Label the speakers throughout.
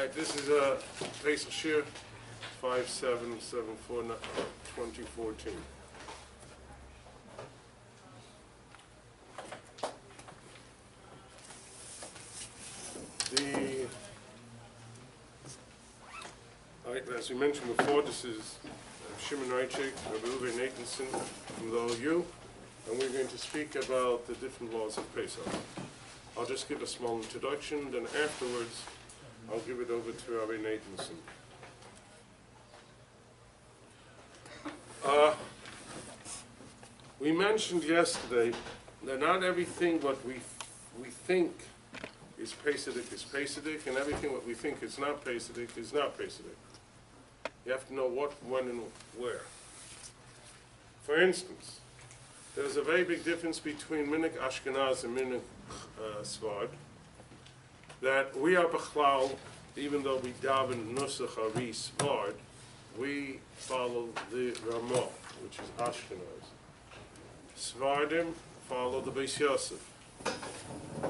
Speaker 1: Alright, this is Pesach Shiur 5774-2014. As we mentioned before, this is Raichik, Rabbi from the OU, and we're going to speak about the different laws of Pesach. I'll just give a small introduction, then afterwards I'll give it over to Rabbi Nathanson. We mentioned yesterday that not everything what we think is Pesach, and everything what we think is not Pesach is not Pesach. You have to know what, when, and where. For instance, there's a very big difference between Minhag Ashkenaz and Minhag Sfard, that we are Bechlal, even though we daven Nusach Ari Sfard, we follow the Ramah, which is Ashkenaz. Sfardim follow the Beis Yosef.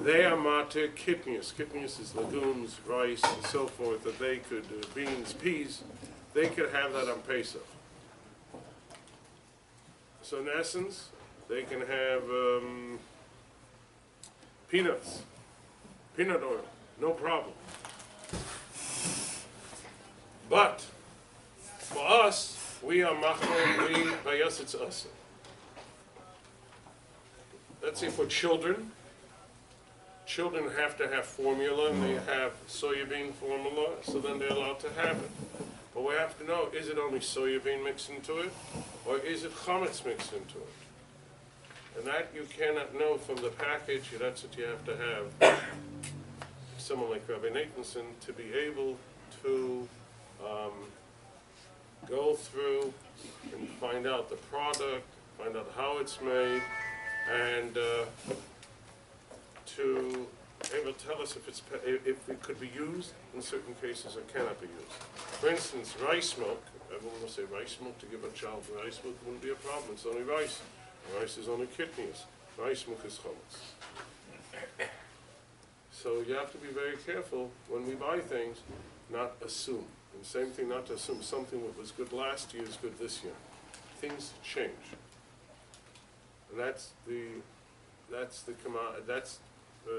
Speaker 1: They are mater kidneys. Kidneys is legumes, rice, and so forth, that they could, beans, peas, they could have that on Pesach. So in essence, they can have peanuts, peanut oil, no problem. But for us, we are machmir, by us it's us. Let's say for children have to have formula, and they have soybean formula, so then they're allowed to have it. But we have to know, is it only soybean mixed into it, or is it chametz mixed into it? And that you cannot know from the package. That's what you have to have someone like Rabbi Nathanson to be able to go through and find out the product, find out how it's made, and to able to tell us if it could be used in certain cases or cannot be used. For instance, rice milk. Everyone will say rice milk to give a child rice milk wouldn't be a problem. It's only rice. Rice is only kidneys. Rice milk is chametz. So you have to be very careful when we buy things, not assume. And same thing, not to assume something that was good last year is good this year. Things change. And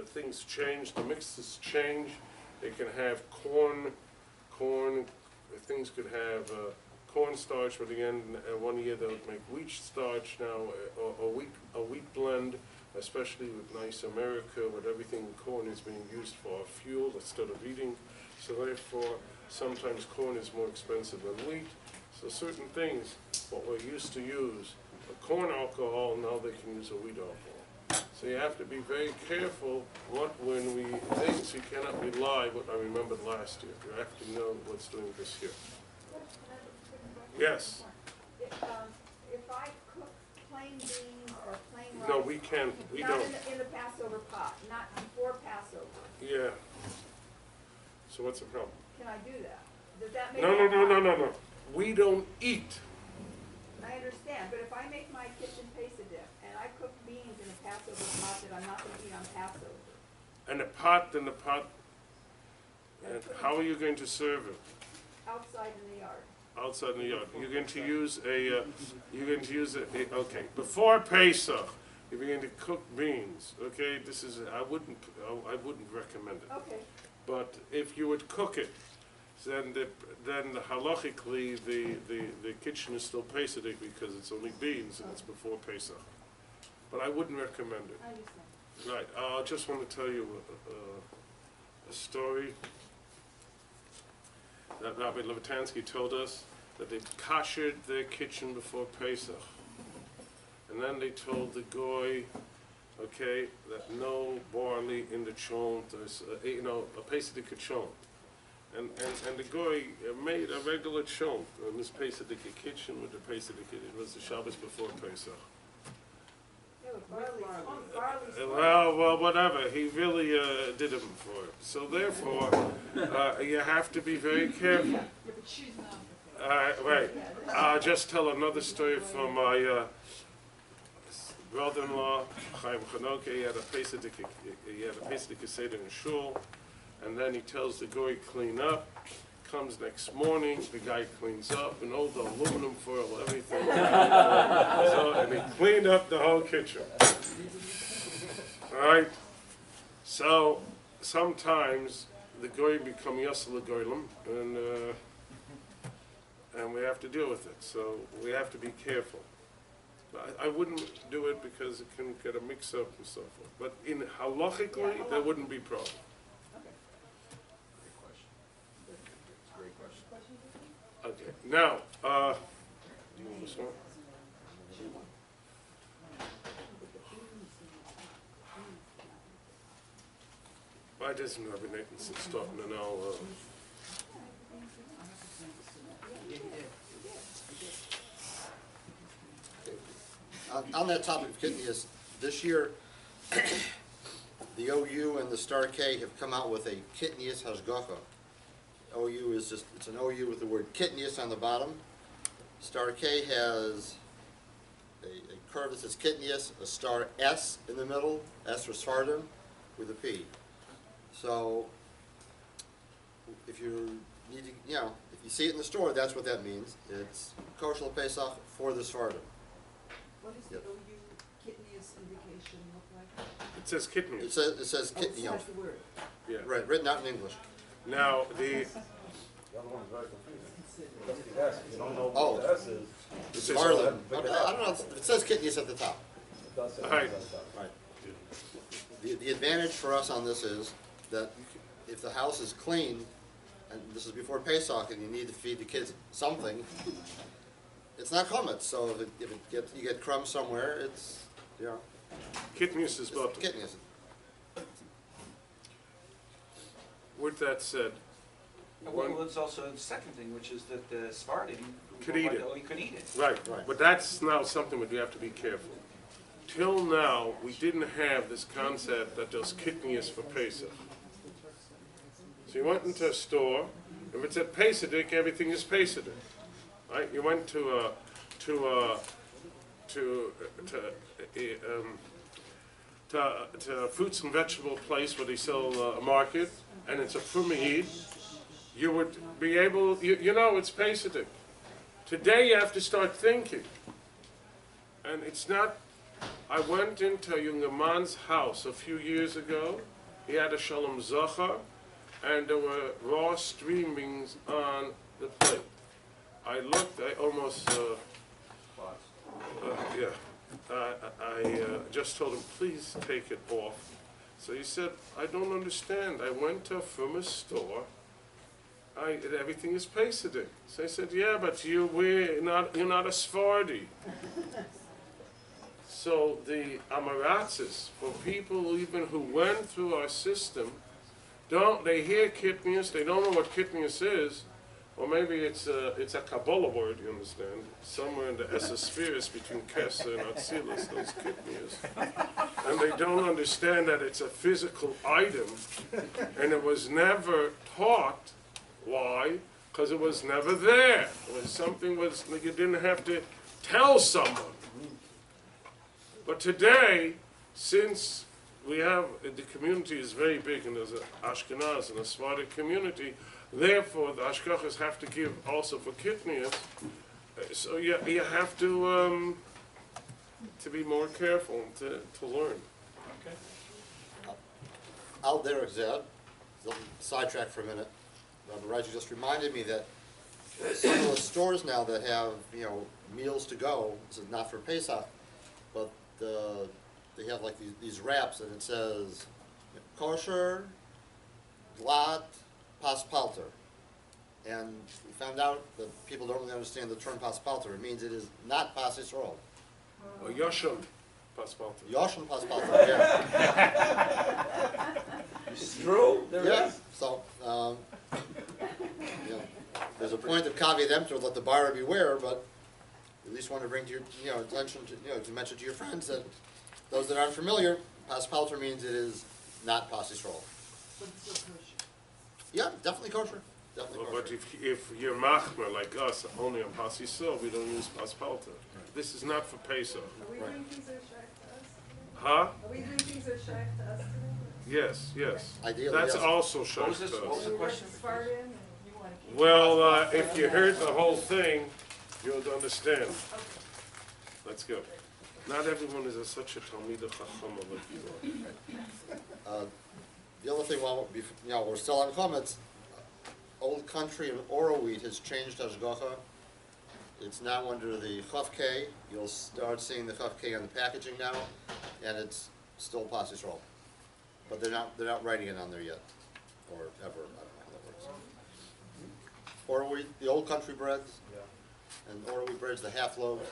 Speaker 1: things change, the mixes change. They can have corn, things could have cornstarch, but again, one year they would make wheat starch now, or a wheat blend, especially with nice America, with everything corn is being used for fuel instead of eating. So therefore, sometimes corn is more expensive than wheat. So certain things, what we're used to use, a corn alcohol, now they can use a wheat alcohol. So you have to be very careful when we think, so you cannot rely what I remembered last year. You have to know what's doing this year. Yes?
Speaker 2: If I cook plain beans or plain rice...
Speaker 1: No, we can't. We
Speaker 2: not
Speaker 1: don't.
Speaker 2: In the Passover pot, not before Passover.
Speaker 1: Yeah. So what's the problem?
Speaker 2: Can I do that? Does that make
Speaker 1: No. We don't eat.
Speaker 2: I understand, but if I make my kitchen Pesach dip and I cook beans in a Passover pot that I'm not going to eat on Passover.
Speaker 1: And the pot, and how are you going to serve it?
Speaker 2: Outside in the yard.
Speaker 1: Outside in the yard. You're going to use okay, before Pesach, if you're going to cook beans, okay, I wouldn't recommend it.
Speaker 2: Okay.
Speaker 1: But if you would cook it, then halachically the kitchen is still Pesach because it's only beans and it's before Pesach. But I wouldn't recommend it.
Speaker 2: I understand.
Speaker 1: Right. I just want to tell you a story that Rabbi Levitansky told us, that they kashered their kitchen before Pesach. And then they told the goy, okay, that no barley in the chont, a Pesach chont. And the goy made a regular chont in this Pesach kitchen with the Pesach. It was the Shabbos before Pesach. Well, whatever. He really did it for it. So therefore, you have to be very careful. Right. I'll just tell another story from my brother-in-law, Chaim Chanoke. He had a Pesach Seder in Shul, and then he tells the goy clean up. Comes next morning, the guy cleans up, and all the aluminum foil, everything. And he cleaned up the whole kitchen. All right? So sometimes the goy become yasel goylem, and we have to deal with it. So we have to be careful. I wouldn't do it because it can get a mix-up and so forth. But in halachically, there wouldn't be problem. Okay, now, do you want this one? Why doesn't Rabbi Nathan stop and now?
Speaker 3: On that topic of kitnius, this year, the OU and the Star K have come out with a kitnius hashgacha. OU is just, it's an OU with the word kitnius on the bottom. Star K has a curve that says kitnius, a star S in the middle, S for Sfardim, with a P. So, if you need to, you know, if you see it in the store, that's what that means. It's kosher Pesach for the Sfardim.
Speaker 4: What does the OU kitnius indication look like?
Speaker 1: It says kidney.
Speaker 3: It says kit, you know,
Speaker 4: Besides the word.
Speaker 1: Yeah.
Speaker 3: right, written out in English.
Speaker 1: Now the
Speaker 5: The other one is very confusing. That's the S. You don't know
Speaker 3: Oh.
Speaker 5: what the S is.
Speaker 1: it says
Speaker 3: Sfardim. I don't know, it says kitnius at the top.
Speaker 5: It does say
Speaker 1: Right.
Speaker 3: Right. The advantage for us on this is that if the house is clean, and this is before Pesach, and you need to feed the kids something, it's not chametz. So if you get crumbs somewhere, it's, you know,
Speaker 1: kidneys is
Speaker 3: it's
Speaker 1: bottom.
Speaker 3: kitnius.
Speaker 1: With that said,
Speaker 6: Well, it's also the second thing, which is that the Sephardim
Speaker 1: Could eat it.
Speaker 6: Oh, you could eat it.
Speaker 1: right,
Speaker 3: Right.
Speaker 1: but that's now something that you have to be careful. Till now, we didn't have this concept that there's kidneys for Pesach. So you went into a store, if it's at Pesach, everything is Pesach, right? You went to a fruits and vegetable place where they sell a market, and it's a Fumahid, you would be able, you know it's Pesach. Today you have to start thinking. And it's not, I went into a younger man's house a few years ago, he had a Shalom Zachar, and there were raw streamings on the plate. I looked, I almost, I just told him, please take it off. So he said, I don't understand. I went from a store. Everything is Pesach. So I said, yeah, but you're not a Sephardi. So the Amaratzis, for people even who went through our system, they hear kitnius, they don't know what kitnius is, or maybe it's a Kabbalah word, you understand, somewhere in the Esospheres between Kesser and Atzilus, those kitnius. And they don't understand that it's a physical item, and it was never taught. Why? Because it was never there. It was something like you didn't have to tell someone. But today, since we have, the community is very big, and there's an Ashkenaz and a Sephardic community, therefore the Ashkachas have to give also for kitnius, so you have to be more careful to learn.
Speaker 6: Okay.
Speaker 3: Al Derek Zed, sidetrack for a minute. Rabbi Raichik just reminded me that some of the stores now that have, you know, meals to go, this is not for Pesach, but they have like these wraps, and it says kosher, glatt, paspalter. And we found out that people don't really understand the term paspalter. It means it is not pas Yisrael.
Speaker 1: Yosham Paspalta.
Speaker 3: Yoshim paspalter, yeah.
Speaker 5: It's true. There
Speaker 3: Yeah,
Speaker 5: is.
Speaker 3: so, you know, there's a point of caveat emptor, let the buyer beware, but at least want to bring to your, attention to, to mention to your friends that those that aren't familiar, paspalter means it is not pas Yisrael.
Speaker 4: But it's still kosher.
Speaker 3: Yeah, definitely kosher. Definitely
Speaker 1: But
Speaker 3: kosher.
Speaker 1: if you're machmer like us, only on Pas Yisrael, we don't use Paspalta. This is not for Pesach.
Speaker 2: Are we
Speaker 3: Right.
Speaker 2: doing things that are shaykh to us?
Speaker 1: Huh?
Speaker 2: Are we doing things that are shaykh to us today?
Speaker 1: Yes, yes.
Speaker 3: Ideally,
Speaker 1: That's
Speaker 3: yes.
Speaker 1: also
Speaker 6: What was this, what was
Speaker 1: shaykhs.
Speaker 6: the question?
Speaker 4: Spartan and you want to keep.
Speaker 1: Well, if you heard the whole thing, you'll understand. Let's go. Not everyone is such a Talmid Chacham like you are.
Speaker 3: The other thing, while we're still on comments, Old Country and Oro Wheat has changed hashgacha. It's now under the Chaf K. You'll start seeing the Chaf K on the packaging now, and it's still Pas Yisrael. But they're not writing it on there yet, or ever. I don't know how that works. Oro Wheat, the Old Country breads, and Oro Wheat breads, the half loaves.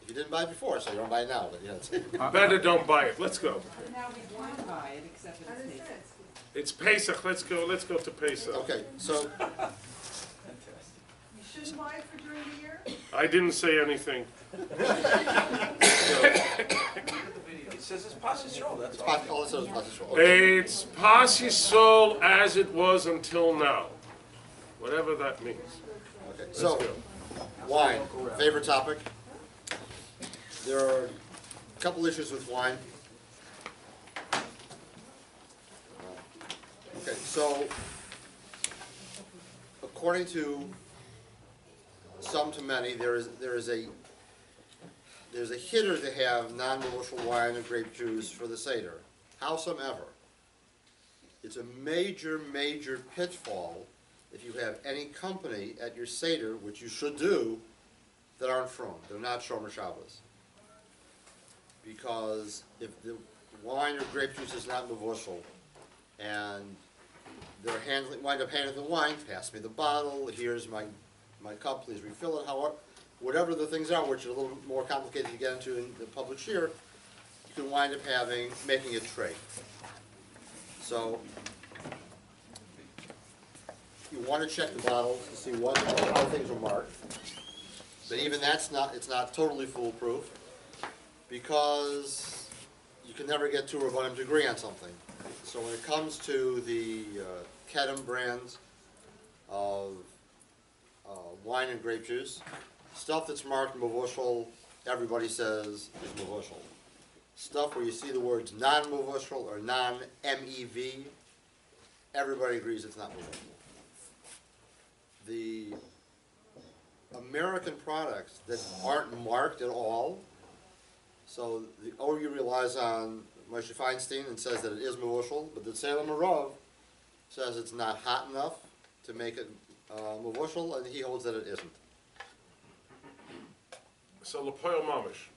Speaker 3: You didn't buy it before, so you don't buy it now, but yeah, it's,
Speaker 1: Better don't buy it. Let's go.
Speaker 4: Now we can buy it, except
Speaker 2: I
Speaker 4: it's
Speaker 2: understand.
Speaker 4: taken.
Speaker 1: It's Pesach. Let's go to Pesach.
Speaker 3: okay, so,
Speaker 4: You shouldn't buy it for during the year?
Speaker 1: I didn't say anything.
Speaker 6: Look at the video. It says it's Pas Yisrael, that's all.
Speaker 3: all it says is Pas Yisrael. Okay.
Speaker 1: It's Pas Yisrael as it was until now. Whatever that means.
Speaker 3: Okay,
Speaker 1: Let's
Speaker 3: so,
Speaker 1: go.
Speaker 3: wine, favorite topic. There are a couple issues with wine. Okay, so, according to some to many, there's a hitter to have non-negotiable wine and grape juice for the Seder. Howsomever, it's a major pitfall if you have any company at your Seder, which you should do, that aren't from. They're not Shomer Shabbos. Because if the wine or grape juice is not mevushal, and they're wind up handling the wine, pass me the bottle, here's my cup, please refill it, however, whatever the things are, which are a little more complicated to get into in the public shiur, you can wind up making a trade. So, you want to check the bottles to see how things are marked. But even it's not totally foolproof, because you can never get two Rabbanim to agree on something. So when it comes to the Kedem brands of wine and grape juice, stuff that's marked mevushal, everybody says is mevushal. Stuff where you see the words non-mevushal or non-MEV, everybody agrees it's not mevushal. The American products that aren't marked at all, so the OU relies on Moshe Feinstein and says that it is mevushal, but the Salem Arav says it's not hot enough to make it mevushal, and he holds that it isn't.
Speaker 1: So Lepoil Mamish.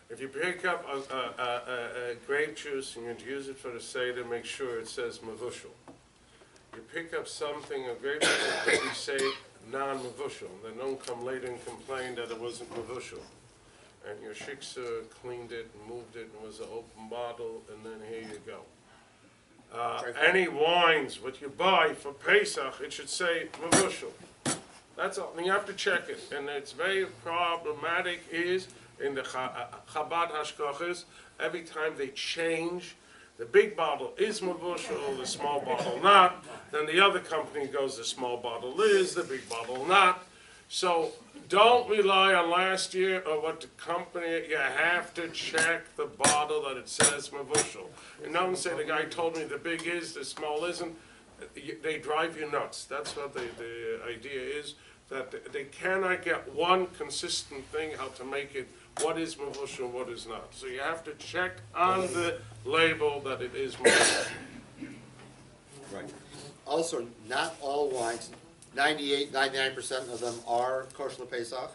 Speaker 1: If you pick up a grape juice and you use it for the Seder, make sure it says mevushal. You pick up something, a grape juice, that you say non-mevushal, then don't come later and complain that it wasn't mevushal. And your shiksa cleaned it and moved it and was an open bottle, and then here you go. Any wines, what you buy for Pesach, it should say mevushal. That's all. And you have to check it. And it's very problematic is in the Chabad hashkachas, every time they change, the big bottle is mevushal, the small bottle not. Then the other company goes, the small bottle is, the big bottle not. So don't rely on last year or what the company, you have to check the bottle that it says mevushal. And don't say the guy told me the big is, the small isn't. They drive you nuts. That's what the idea is, that they cannot get one consistent thing how to make it what is mevushal and what is not. So you have to check on the label that it is mevushal.
Speaker 3: Right. Also, not all wines, 98, 99% of them are kosher Pesach.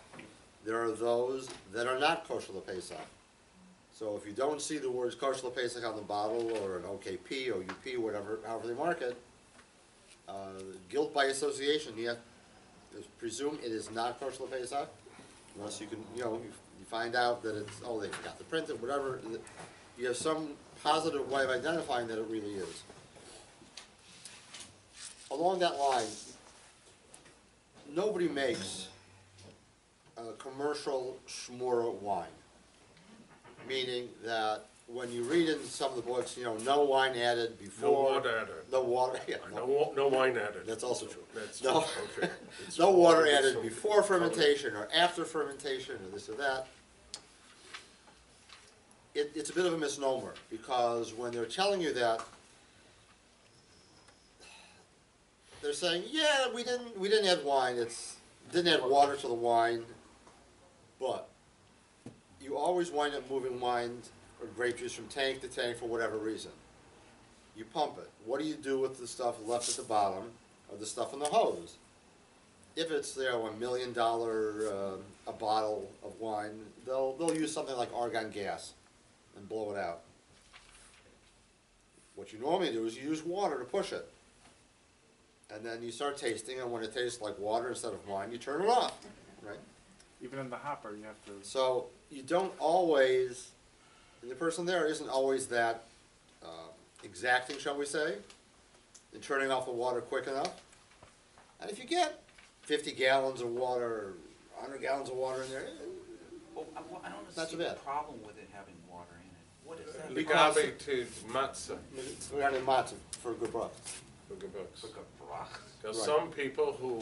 Speaker 3: There are those that are not kosher Pesach. So if you don't see the words kosher Pesach on the bottle, or an OKP, OUP, whatever, however they mark it, guilt by association, you have to presume it is not kosher Pesach, unless you can, you find out that it's, they forgot to print it, whatever. You have some positive way of identifying that it really is. Along that line, nobody makes a commercial shmura wine, meaning that when you read in some of the books, no wine added before.
Speaker 1: No water added.
Speaker 3: No water, yeah.
Speaker 1: No wine added.
Speaker 3: That's also true.
Speaker 1: That's
Speaker 3: No,
Speaker 1: okay.
Speaker 3: no water added before fermentation or after fermentation or this or that. it's a bit of a misnomer, because when they're telling you that, they're saying, yeah, we didn't add wine, didn't add water to the wine, but you always wind up moving wine or grape juice from tank to tank for whatever reason. You pump it. What do you do with the stuff left at the bottom, or the stuff in the hose? If it's $1 million a bottle of wine, they'll use something like argon gas and blow it out. What you normally do is you use water to push it. And then you start tasting, and when it tastes like water instead of wine, you turn it off, right?
Speaker 7: Even in the hopper, you have to.
Speaker 3: So you don't always, and the person there isn't always that exacting, shall we say, in turning off the water quick enough. And if you get 50 gallons of water, or 100 gallons of water in there,
Speaker 6: Well, I don't
Speaker 3: Not
Speaker 6: see
Speaker 3: so
Speaker 6: the
Speaker 3: bad.
Speaker 6: problem with it having water in it. What is that?
Speaker 1: Ligabe to matzah,
Speaker 3: we got in matzah for good bucks.
Speaker 1: for gebucks.
Speaker 6: Like a broth.
Speaker 1: There's
Speaker 3: Right.
Speaker 1: some people who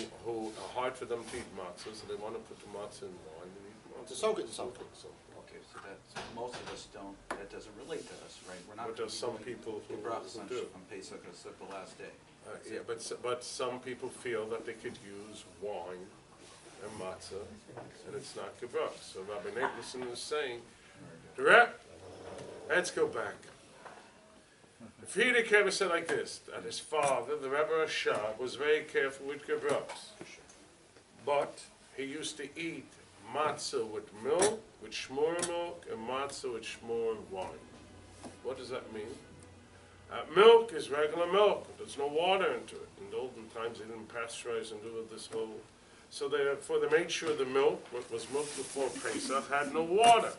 Speaker 1: are hard for them to eat matzah, so they want to put the matzah in wine and eat matzah.
Speaker 3: To soak it in something.
Speaker 1: So,
Speaker 6: Okay, so that's, most of us don't, that doesn't relate to us, right? We're not.
Speaker 1: But there's some people who do.
Speaker 6: On Pesach, it's the last day.
Speaker 1: yeah, but some people feel that they could use wine and matzah, and it's not gebuks. So Rabbi Nathan is saying, let's go back. The Frierdiker ever said like this, that his father, the Rebbe Rashab, was very careful with gebuks. But he used to eat matzah with milk, with shmur milk, and matzah with shmur wine. What does that mean? Milk is regular milk. There's no water into it. In the olden times, they didn't pasteurize and do this whole. So therefore, they made sure the milk, what was milk before Pesach, had no water.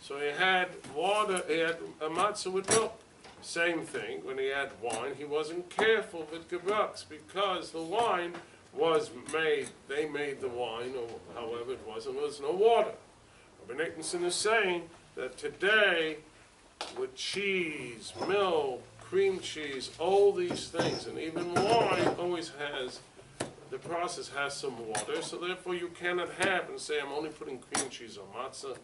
Speaker 1: So he had water. He had a matzah with milk. Same thing. When he had wine, he wasn't careful with gebuks because the wine was made. They made the wine, or however it was, and there was no water. Rabbi Nathanson is saying that today, with cheese, milk, cream cheese, all these things, and even wine always has, the process has some water, so therefore you cannot have and say, I'm only putting cream cheese on matzah,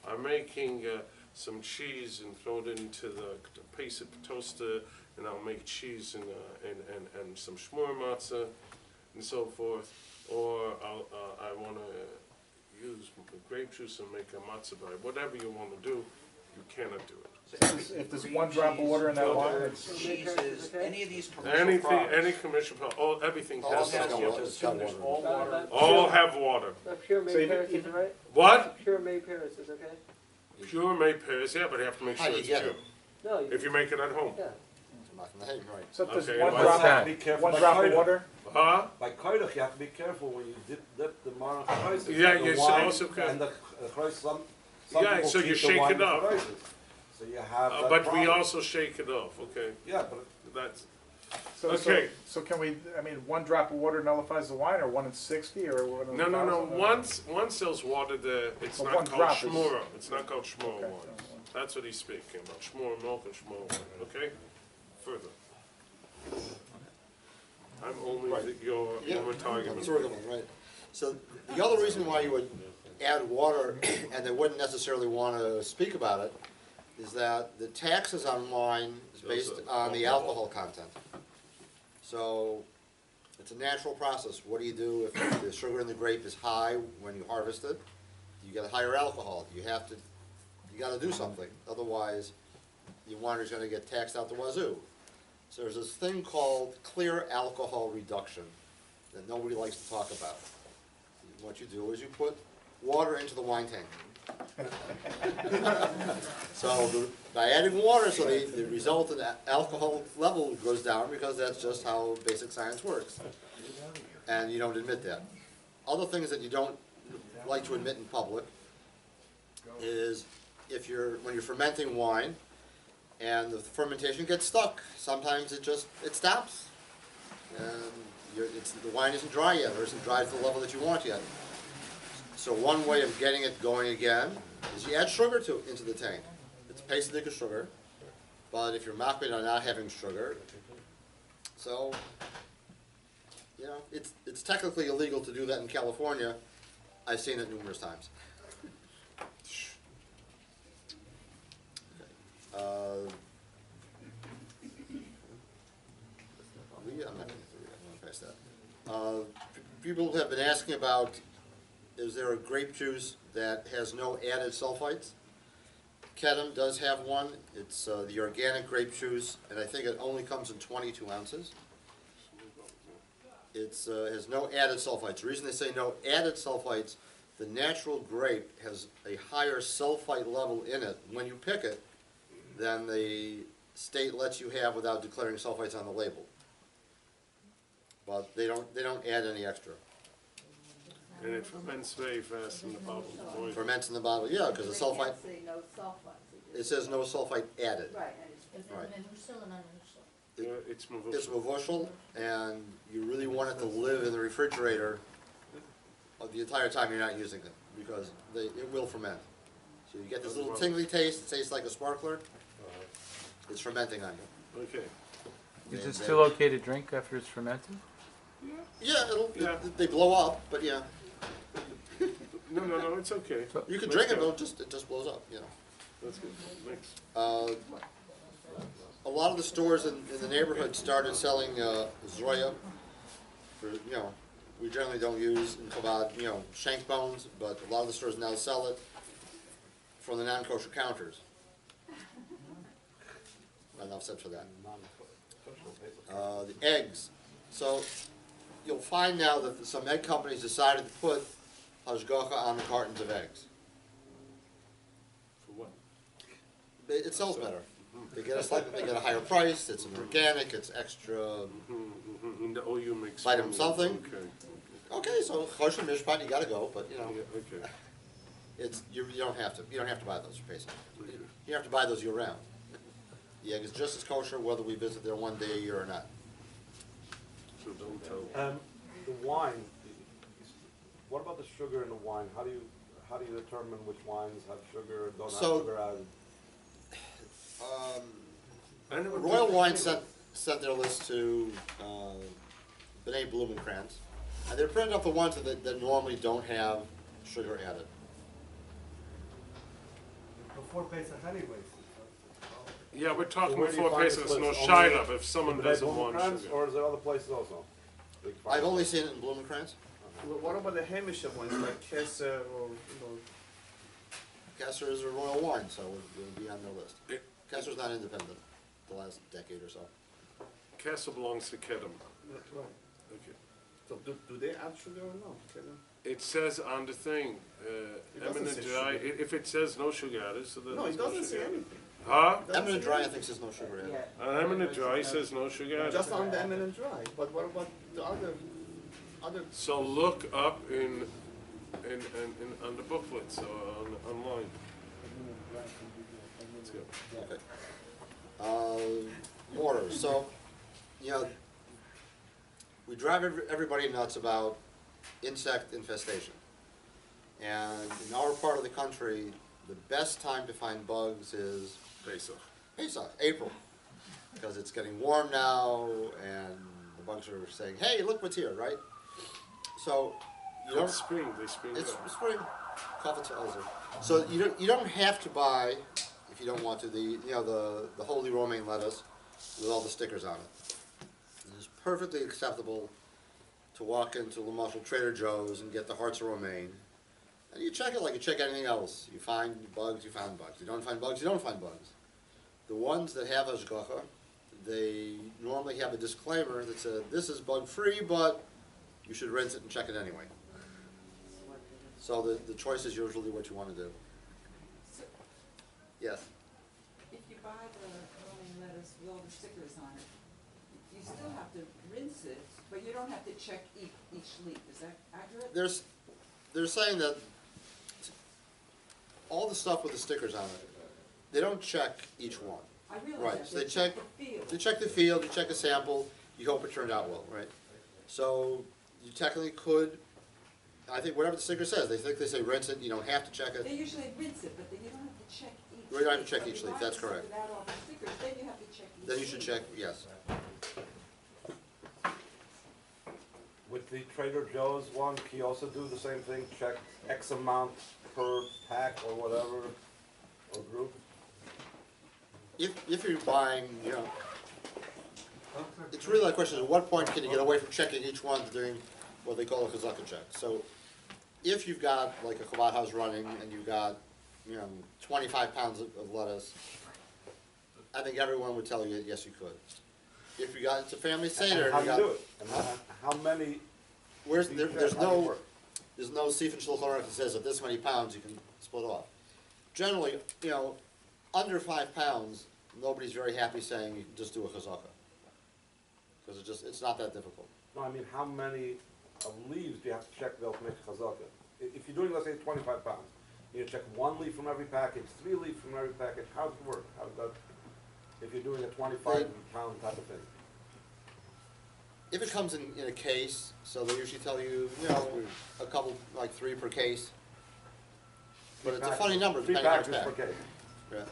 Speaker 1: I'm making some cheese and throw it into the Pesach toaster, and I'll make cheese and some shmur matzah, and so forth, or I want to use grape juice and make a matzah bar. Whatever you want to do, you cannot do it.
Speaker 7: If there's one drop of water in that wine, it's.
Speaker 6: Cheeses, any of these commercial
Speaker 1: Anything,
Speaker 6: products.
Speaker 1: any commercial product, everything
Speaker 3: All
Speaker 1: has
Speaker 3: has
Speaker 1: water.
Speaker 3: water. It's got water.
Speaker 6: All water.
Speaker 1: All have water.
Speaker 8: Pure
Speaker 7: So
Speaker 8: made
Speaker 7: you-
Speaker 8: Paris is right?
Speaker 1: What?
Speaker 8: Pure made Paris is okay?
Speaker 1: Pure made pears, yeah, but you have to make
Speaker 3: How
Speaker 1: sure
Speaker 3: do you
Speaker 1: it's
Speaker 3: get
Speaker 1: pure.
Speaker 3: it?
Speaker 8: No, you,
Speaker 1: If you make it at home.
Speaker 8: yeah.
Speaker 3: Not from the hay, right.
Speaker 7: So if there's
Speaker 1: Okay,
Speaker 7: one
Speaker 1: well,
Speaker 7: drop,
Speaker 5: have to be careful.
Speaker 7: one drop of water,
Speaker 1: Huh?
Speaker 5: By koidach, you have to be careful when you dip the marach choices.
Speaker 1: Yeah,
Speaker 5: the
Speaker 1: you're
Speaker 5: wine
Speaker 1: also careful.
Speaker 5: And the choice, some
Speaker 1: Yeah,
Speaker 5: people
Speaker 1: so
Speaker 5: keep
Speaker 1: you
Speaker 5: the
Speaker 1: shake
Speaker 5: wine
Speaker 1: it
Speaker 5: in the
Speaker 1: up.
Speaker 5: choices. So you have that
Speaker 1: But we
Speaker 5: problem.
Speaker 1: also shake it off, okay?
Speaker 5: Yeah, but
Speaker 1: That's,
Speaker 7: so,
Speaker 1: Okay.
Speaker 7: so can we, I mean, one drop of water nullifies the wine, or 1 in 60, or 1 in
Speaker 1: no,
Speaker 7: 1,000?
Speaker 1: once there's water there, it's
Speaker 7: But
Speaker 1: not
Speaker 7: one
Speaker 1: called
Speaker 7: drop is-
Speaker 1: shmura. It's not called shmura
Speaker 7: Okay.
Speaker 1: wine. That's what he's speaking about, shmura milk and shmura wine, okay? Further. I'm only
Speaker 3: Right.
Speaker 1: your
Speaker 3: Yeah,
Speaker 1: argument.
Speaker 3: that's sort of one, right. So the other reason why you would add water, and they wouldn't necessarily want to speak about it, is that the taxes on wine is based on the alcohol content. So it's a natural process. What do you do if the sugar in the grape is high when you harvest it? You get a higher alcohol. You got to do something. Otherwise, your winery's going to get taxed out the wazoo. So there's this thing called clear alcohol reduction that nobody likes to talk about. What you do is you put water into the wine tank. So by adding water, so the resultant alcohol level goes down, because that's just how basic science works. And you don't admit that. Other things that you don't like to admit in public is when you're fermenting wine and the fermentation gets stuck, sometimes it stops. And the wine isn't dry yet, or isn't dry to the level that you want yet. So one way of getting it going again is you add sugar into the tank. It's Pesach sugar, but if you're makbid on not having sugar, so it's technically illegal to do that in California. I've seen it numerous times. I'm not gonna read that, I'm gonna pass that. People have been asking about, is there a grape juice that has no added sulfites? Kedem does have one. It's the organic grape juice, and I think it only comes in 22 ounces. It's has no added sulfites. The reason they say no added sulfites, the natural grape has a higher sulfite level in it when you pick it than the state lets you have without declaring sulfites on the label. But they don't add any extra.
Speaker 1: And it ferments very fast in the bottle. Boy.
Speaker 3: Ferments in the bottle, yeah, because the
Speaker 2: They
Speaker 3: sulfite,
Speaker 2: can't say no sulfites.
Speaker 3: it says no sulfite added.
Speaker 2: Right, and it's,
Speaker 3: Right.
Speaker 1: Yeah, it's Mavushal.
Speaker 3: It's mavushal, and you really want it to live in the refrigerator the entire time you're not using it, because it will ferment. So you get this little tingly taste, it tastes like a sparkler. It's fermenting on you.
Speaker 1: Okay.
Speaker 7: Is it still okay to drink after it's fermented?
Speaker 3: Yeah,
Speaker 1: Yeah.
Speaker 3: they blow up, but yeah.
Speaker 1: No, it's okay.
Speaker 3: You can
Speaker 1: Let's
Speaker 3: drink it,
Speaker 1: go.
Speaker 3: but it just blows up, you know.
Speaker 1: That's good. Next.
Speaker 3: A lot of the stores in the neighborhood started selling Zoya. For, you know, we generally don't use in kebab, you know, shank bones, but a lot of the stores now sell it from the non-kosher counters. Enough said for that. The eggs. So you'll find now that some egg companies decided to put hashgacha on the cartons of eggs.
Speaker 1: For what?
Speaker 3: It sells better. They get a higher price. It's an organic. It's extra.
Speaker 1: In the OU mix.
Speaker 3: Vitamin something.
Speaker 1: Okay.
Speaker 3: Okay, so kosher mishpat, you gotta go, but you know,
Speaker 1: Yeah, okay.
Speaker 3: it's you don't have to. You don't have to buy those for Pesach.
Speaker 1: Okay.
Speaker 3: You have to buy those year round. The egg is just as kosher whether we visit there one day a year or not.
Speaker 1: So don't tell.
Speaker 5: The wine, what about the sugar in the wine? How do you determine which wines have sugar or don't have
Speaker 3: So-
Speaker 5: sugar added?
Speaker 1: I never
Speaker 3: Royal
Speaker 1: did-
Speaker 3: Wine sent their list to B'nai Blumenkranz, and they're printing up the ones that normally don't have sugar added.
Speaker 8: Before Pesach anyways.
Speaker 1: Yeah, we're talking
Speaker 5: Where do you
Speaker 1: before
Speaker 5: find
Speaker 1: Pesach.
Speaker 5: this
Speaker 1: There's no
Speaker 5: list?
Speaker 1: shaila if someone
Speaker 5: B'nai
Speaker 1: doesn't want
Speaker 5: Blumenkranz,
Speaker 1: sugar.
Speaker 5: or is there other places also? They can find
Speaker 3: I've
Speaker 5: it.
Speaker 3: only seen it in Blumenkranz.
Speaker 8: What about the Hamish ones like Kesser or
Speaker 3: Kesser is a royal wine, so it'll be on their list.
Speaker 1: It-
Speaker 3: Kesser's not independent the last decade or so.
Speaker 1: Castle belongs to Kedem.
Speaker 8: right?
Speaker 1: Okay.
Speaker 8: So do they add sugar or no?
Speaker 1: It says on the thing,
Speaker 8: doesn't
Speaker 1: eminent
Speaker 8: say
Speaker 1: dry,
Speaker 8: sugar.
Speaker 1: if it says no sugar added, so then
Speaker 8: No,
Speaker 1: there's
Speaker 8: it doesn't
Speaker 1: sugar
Speaker 8: say
Speaker 1: added.
Speaker 8: anything.
Speaker 1: Huh?
Speaker 3: Eminent Dry, I think, says no sugar added.
Speaker 2: yeah.
Speaker 1: Eminent dry says no sugar added.
Speaker 8: Just on the eminent dry. But what about the other?
Speaker 1: So look up in on the booklets online. Let's go.
Speaker 3: Okay. Water, so, you know, we drive everybody nuts about insect infestation. And in our part of the country, the best time to find bugs is
Speaker 1: Pesach.
Speaker 3: Pesach, April. Because it's getting warm now, and the bugs are saying, hey, look what's here, right? So, you don't...
Speaker 1: It's spring, they spring
Speaker 3: It's
Speaker 1: up.
Speaker 3: spring, Kavatz. So you don't have to buy, if you don't want to, the holy romaine lettuce with all the stickers on it. It's perfectly acceptable to walk into Lamashal Trader Joe's and get the hearts of romaine, and you check it like you check anything else. You find bugs, you find bugs. You don't find bugs, you don't find bugs. The ones that have hashgacha, they normally have a disclaimer that says this is bug free, but you should rinse it and check it anyway. So the choice is usually what you want to do.
Speaker 4: So
Speaker 3: Yes.
Speaker 4: if you buy the romaine lettuce with all the stickers on it, you still have to rinse it, but you don't have to check each leaf. Is that accurate?
Speaker 3: They're saying that all the stuff with the stickers on it, they don't check each one.
Speaker 4: I realize
Speaker 3: Right,
Speaker 4: that.
Speaker 3: so they check-
Speaker 4: the field.
Speaker 3: You check the field, you check a sample, you hope it turned out well, right? So you technically could, I think whatever the sticker says, they say rinse it, you don't have to check
Speaker 4: They
Speaker 3: it.
Speaker 4: usually rinse it, but then you don't have to check each
Speaker 3: You don't have to
Speaker 4: leaf.
Speaker 3: check
Speaker 4: But
Speaker 3: each
Speaker 4: if you
Speaker 3: leaf,
Speaker 4: buy
Speaker 3: that's
Speaker 4: the stuff
Speaker 3: correct.
Speaker 4: without all the stickers, then you have to check each
Speaker 3: Then you should
Speaker 4: leaf.
Speaker 3: check, yes.
Speaker 5: With the Trader Joe's one, can you also do the same thing? Check X amount per pack or whatever, or group?
Speaker 3: if you're buying, you know, it's really a question, at what point can you get away from checking each one to doing what they call a chazaka check? So, if you've got like a Chabad house running and you've got, you know, 25 pounds of lettuce, I think everyone would tell you, yes, you could. If you got, it's a family seder,
Speaker 5: And how
Speaker 3: you
Speaker 5: do
Speaker 3: got,
Speaker 5: you do it? And how many?
Speaker 3: where's,
Speaker 5: do you
Speaker 3: there's
Speaker 5: check? How do you
Speaker 3: no,
Speaker 5: work?
Speaker 3: there's no Sif and Shulchan Aruch that says that this many pounds you can split off. Generally, you know, under 5 pounds, nobody's very happy saying you can just do a chazaka. Because it's not that difficult.
Speaker 5: No, I mean, how many leaves do you have to check they'll make chazaka? If you're doing, let's say, 25 pounds, you check 1 leaf from every package, 3 leaves from every package. How does it work? How does that? If you're doing a 25-pound type of thing.
Speaker 3: If it comes in a case, so they usually tell you, you know, a couple, like 3 per case. But it's a funny number,
Speaker 5: 3
Speaker 3: depending on
Speaker 5: packages
Speaker 3: what's
Speaker 5: per
Speaker 3: packed.
Speaker 5: case.
Speaker 3: Yeah.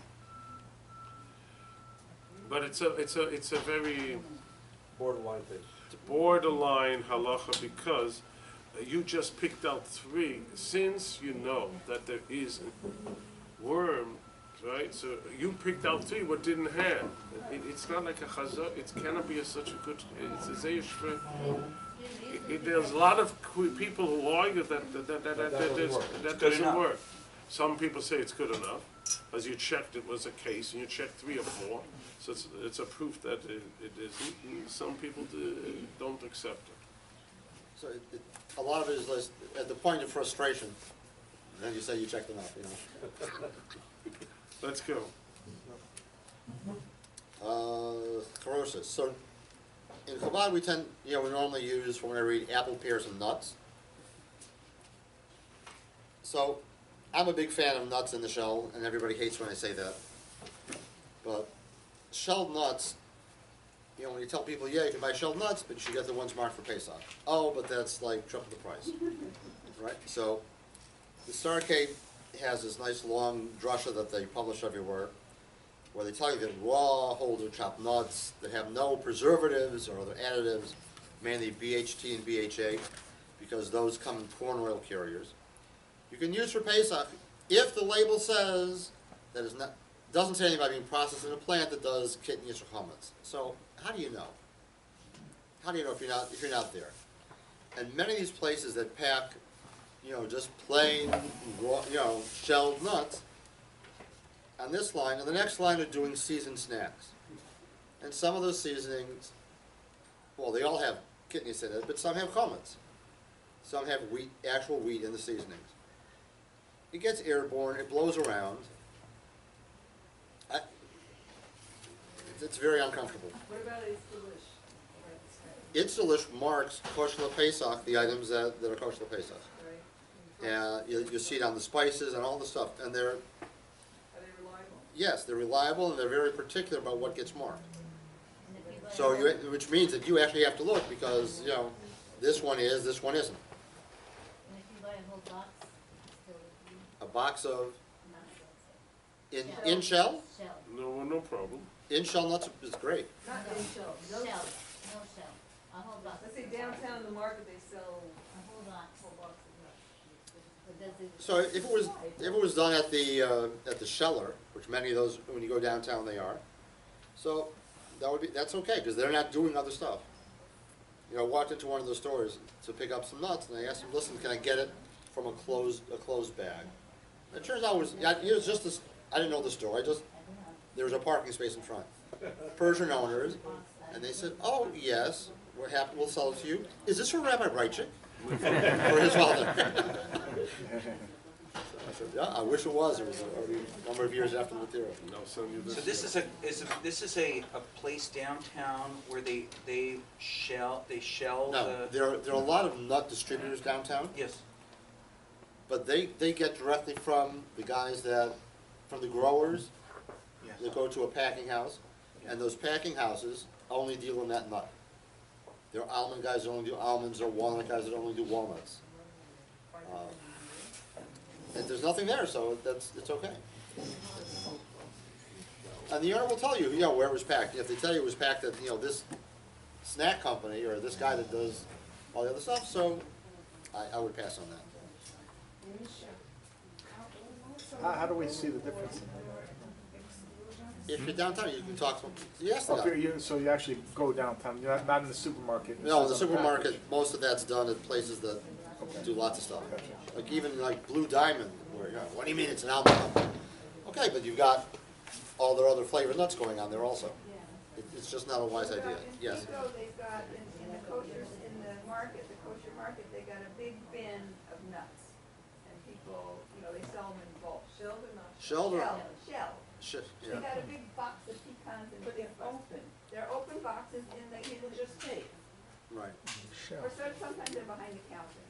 Speaker 1: But it's a very
Speaker 5: Borderline thing.
Speaker 1: borderline halacha because you just picked out 3. Since you know that there is a worm, right? So you picked out 3 what didn't have. It's not like a chazak. It cannot be such a good. It's a zeish for. There's a lot of people who argue that doesn't work. Some people say it's good enough, as you checked it was a case, and you checked 3 or 4, so it's a proof that it isn't. And some people don't accept it.
Speaker 3: So a lot of it is just at the point of frustration, then you say you check them out, you know.
Speaker 1: Let's go.
Speaker 3: Chorosis. So in Chabad we tend, you know, we normally use, when we read, apple, pears, and nuts. So I'm a big fan of nuts in the shell, and everybody hates when I say that. But shelled nuts, you know, when you tell people, yeah, you can buy shelled nuts, but you should get the ones marked for Pesach. Oh, but that's like triple the price, right? So the Star Cake has this nice long drasha that they publish everywhere, where they tell you that raw, whole chopped nuts that have no preservatives or other additives, mainly BHT and BHA, because those come in corn oil carriers. You can use for Pesach if the label says that it's not, doesn't say anything about being processed in a plant that does kitniyos or chametz. So how do you know? How do you know if you're not there? And many of these places that pack, you know, just plain raw, you know, shelled nuts, on this line, and the next line are doing seasoned snacks. And some of those seasonings, well, they all have kitniyos in it, but some have chametz. Some have wheat, actual wheat in the seasonings. It gets airborne, it blows around. It's very uncomfortable.
Speaker 4: What about
Speaker 3: It's Delish marks kosher Pesach, the items that are kosher Pesach.
Speaker 4: Right.
Speaker 3: You see it on the spices and all the stuff, and they're,
Speaker 4: Are they reliable?
Speaker 3: yes, they're reliable and they're very particular about what gets marked. So which means that you actually have to look because, you know, this one is, this one isn't.
Speaker 9: And if you buy a whole box, it's still with you.
Speaker 3: A box of,
Speaker 9: Not
Speaker 3: in shell?
Speaker 9: shell.
Speaker 1: No problem.
Speaker 3: In shell nuts is great.
Speaker 4: Not
Speaker 9: No,
Speaker 4: in shell.
Speaker 9: shell, no shell. A whole box.
Speaker 4: Let's say downtown in the market, they sell
Speaker 9: A whole box of nuts. But does it?
Speaker 3: So if it was done at the sheller, which many of those, when you go downtown, they are, so that's okay, because they're not doing other stuff. You know, I walked into one of those stores to pick up some nuts, and I asked them, listen, can I get it from a closed bag? And it turns out it was just this, I didn't know the store, there was a parking space in front. Persian owners, and they said, oh, yes, we're happy, we'll sell it to you. Is this for Rabbi Raichik? For his father? I said, yeah, I wish it was. It was a number of years after the material.
Speaker 1: And I'll send you this.
Speaker 6: So this is a place downtown where they shell
Speaker 3: No,
Speaker 6: the.
Speaker 3: there are a lot of nut distributors downtown,
Speaker 6: Yes.
Speaker 3: but they get directly from the guys from the growers,
Speaker 6: Yes.
Speaker 3: that go to a packing house, and those packing houses only deal in that nut. There are almond guys that only do almonds, or walnut guys that only do walnuts. And there's nothing there, so it's okay. And the owner will tell you, you know, where it was packed. If they tell you it was packed at, you know, this snack company, or this guy that does all the other stuff, so I would pass on that.
Speaker 7: How do we see the difference?
Speaker 3: If you're downtown, you can talk to them. Yes,
Speaker 7: Oh, so you actually go downtown, you're not in the supermarket?
Speaker 3: no, in the
Speaker 7: It's on
Speaker 3: supermarket,
Speaker 7: package.
Speaker 3: most of that's done at places that do lots of stuff. Like even like Blue Diamond, where you're, what do you mean it's an almond milk? Okay, but you've got all their other flavored nuts going on there also. It's just not a wise idea. Yes.
Speaker 2: In Pico, they've got, in the kosher, in the market, the kosher market, they got a big bin of nuts. And people, they sell them in bulk.
Speaker 4: Shelled or not?
Speaker 3: Shelled or?
Speaker 2: Shell. They
Speaker 3: Yeah.
Speaker 2: got a big box of pecans and
Speaker 4: But
Speaker 2: big
Speaker 4: they're
Speaker 2: boxes.
Speaker 4: open.
Speaker 2: They're open boxes in the,
Speaker 4: People just take.
Speaker 3: Right.
Speaker 2: or sometimes they're behind the counter.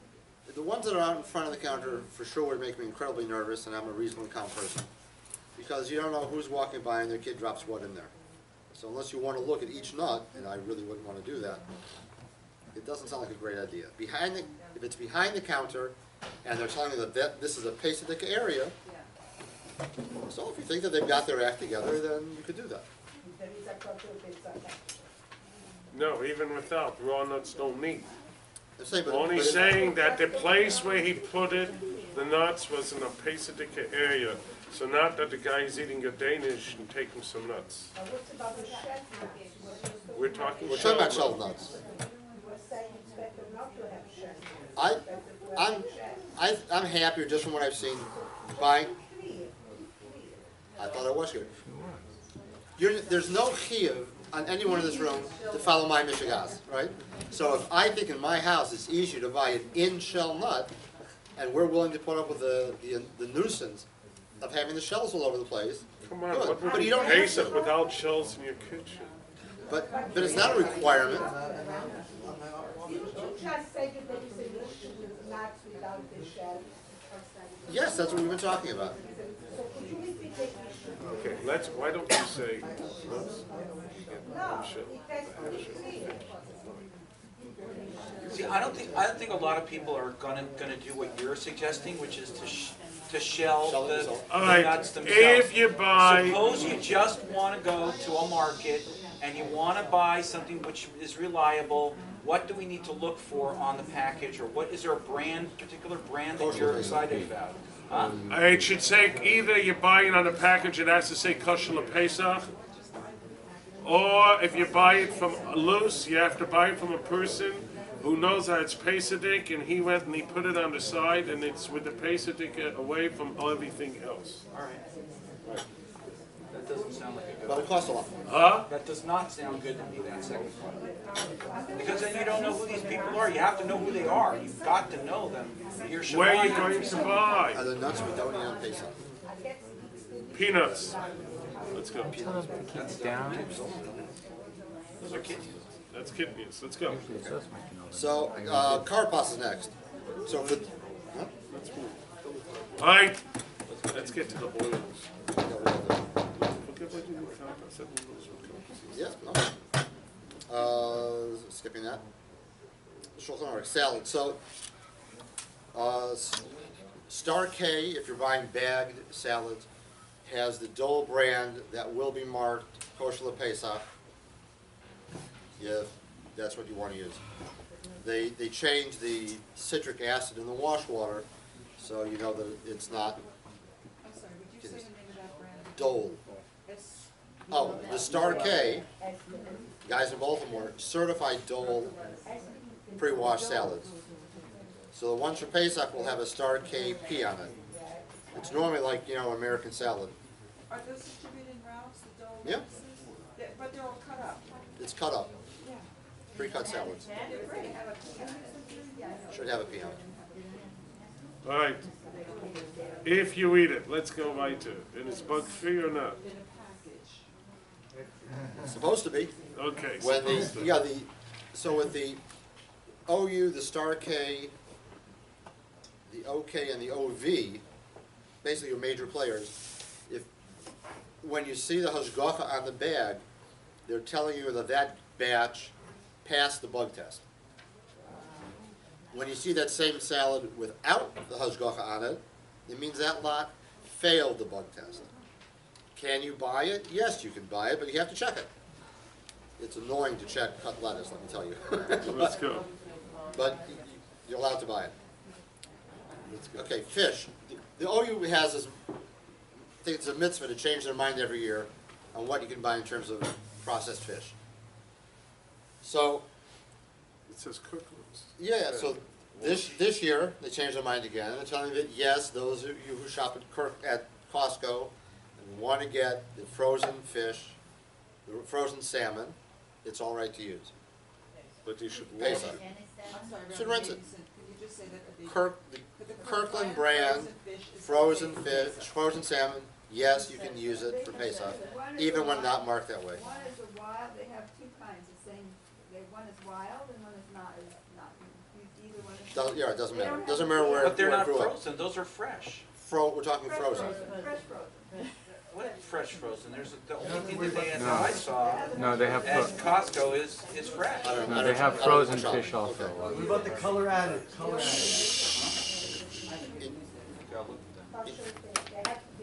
Speaker 3: The ones that are out in front of the counter for sure would make me incredibly nervous, and I'm a reasonably calm person. Because you don't know who's walking by and their kid drops what in there. So unless you want to look at each nut, and I really wouldn't want to do that, it doesn't sound like a great idea. If it's behind the counter, and they're telling you that this is a Pesach area,
Speaker 2: Yeah.
Speaker 3: so if you think that they've got their act together, then you could do that.
Speaker 1: No, even without, raw nuts don't need.
Speaker 3: I'm saying, but-
Speaker 1: Only
Speaker 3: but it-
Speaker 1: saying that the place where he put it, the nuts was in a Pesach area. So not that the guy is eating a Danish and take him some nuts. We're talking
Speaker 3: We're talking about
Speaker 1: shell
Speaker 3: shelled nuts. I'm happier just from what I've seen buying. I thought I was here. There's no chiyuv on anyone in this room to follow my mishigas, right? So if I think in my house it's easier to buy an in-shell nut, and we're willing to put up with the nuisance of having the shells all over the place,
Speaker 1: Come on,
Speaker 3: good.
Speaker 1: what would
Speaker 3: But
Speaker 1: be
Speaker 3: you don't have
Speaker 1: Pesach
Speaker 3: to.
Speaker 1: without shells in your kitchen?
Speaker 3: But it's not a requirement. Yes, that's what we've been talking about.
Speaker 1: Okay, why don't you say nuts? Half shell.
Speaker 6: See, I don't think a lot of people are gonna do what you're suggesting, which is to shell
Speaker 3: Shell
Speaker 6: the
Speaker 3: themselves.
Speaker 1: All
Speaker 6: the
Speaker 1: right,
Speaker 6: nuts themselves.
Speaker 1: if you buy,
Speaker 6: Suppose you just wanna go to a market and you wanna buy something which is reliable, what do we need to look for on the package, or what, is there a particular brand that you're excited about? Huh?
Speaker 1: it should say either you buy it on the package, it has to say kosher Pesach, or if you buy it from loose, you have to buy it from a person who knows that it's Pesach, and he went and he put it on the side, and it's with the Pesach away from everything else.
Speaker 6: All right. That doesn't sound like a good
Speaker 3: But it costs a lot.
Speaker 1: Huh?
Speaker 6: That does not sound good to me, that second part. Because then you don't know who these people are. You have to know who they are. You've got to know them. You're
Speaker 1: Where are you
Speaker 6: Shemaiah.
Speaker 1: going to buy?
Speaker 3: Are the nuts we don't eat on Pesach?
Speaker 1: Peanuts. Let's go.
Speaker 6: Those are kids.
Speaker 1: That's kidneys. Let's go.
Speaker 3: So, Karpas is next. So for, huh?
Speaker 1: All right, let's get to the boils.
Speaker 3: Yeah, no. Skipping that. Shulchan Aruch, salad. So, Star K, if you're buying bagged salads, has the Dole brand that will be marked kosher Pesach, if that's what you want to use. They changed the citric acid in the wash water, so you know that it's not
Speaker 4: I'm sorry, would you say the name of that brand?
Speaker 3: Dole.
Speaker 4: S.
Speaker 3: Oh, the Star K, guys in Baltimore, certified Dole pre-washed salads. So the ones for Pesach will have a Star KP on it. It's normally like, American salad.
Speaker 4: Are those distributed in routes, the Dole
Speaker 3: Yeah.
Speaker 4: boxes? But they're all cut up.
Speaker 3: It's cut up,
Speaker 4: Yeah.
Speaker 3: pre-cut salads. Should have a P on it.
Speaker 1: All right. If you eat it, let's go right to it. And it's bug-free or not?
Speaker 4: In a package.
Speaker 3: It's supposed to be.
Speaker 1: Okay.
Speaker 3: When
Speaker 1: supposed to.
Speaker 3: So with the OU, the Star K, the OK, and the OV, basically your major players, when you see the hashgacha on the bag, they're telling you that batch passed the bug test. When you see that same salad without the hashgacha on it, it means that lot failed the bug test. Can you buy it? Yes, you can buy it, but you have to check it. It's annoying to check cut lettuce, let me tell you.
Speaker 1: Let's go.
Speaker 3: But you're allowed to buy it.
Speaker 1: Let's go.
Speaker 3: Okay, fish. The OU has this, I think it's a mitzvah to change their mind every year on what you can buy in terms of processed fish. So,
Speaker 1: It says Kirkland's.
Speaker 3: yeah, so this year, they changed their mind again, and they're telling me that, yes, those of you who shop at Costco and want to get the frozen fish, the frozen salmon, it's all right to use.
Speaker 1: But you should
Speaker 3: Pay
Speaker 1: wash
Speaker 3: some.
Speaker 1: it.
Speaker 4: I'm sorry,
Speaker 3: Should
Speaker 4: Rabbi,
Speaker 3: rinse it.
Speaker 4: could you just say that the
Speaker 3: The Kirkland brand, frozen fish, frozen salmon, yes, you can use it for Pesach, even when not marked that way.
Speaker 2: One is a wild, they have two kinds, the same, one is wild and one is not, either one is.
Speaker 3: Yeah, it doesn't
Speaker 2: They
Speaker 3: matter.
Speaker 2: don't
Speaker 3: It doesn't
Speaker 2: have-
Speaker 3: matter where
Speaker 6: But they're
Speaker 3: where it
Speaker 6: not
Speaker 3: grew up.
Speaker 6: frozen, those are fresh.
Speaker 3: We're talking frozen.
Speaker 2: Fresh frozen.
Speaker 6: What fresh frozen? There's, the only thing that I saw
Speaker 10: No, they have,
Speaker 6: at Costco is fresh.
Speaker 3: I don't- I
Speaker 10: no,
Speaker 3: don't-
Speaker 10: they have
Speaker 3: I don't
Speaker 10: frozen
Speaker 3: shop.
Speaker 10: fish also.
Speaker 11: What about the color added, color added?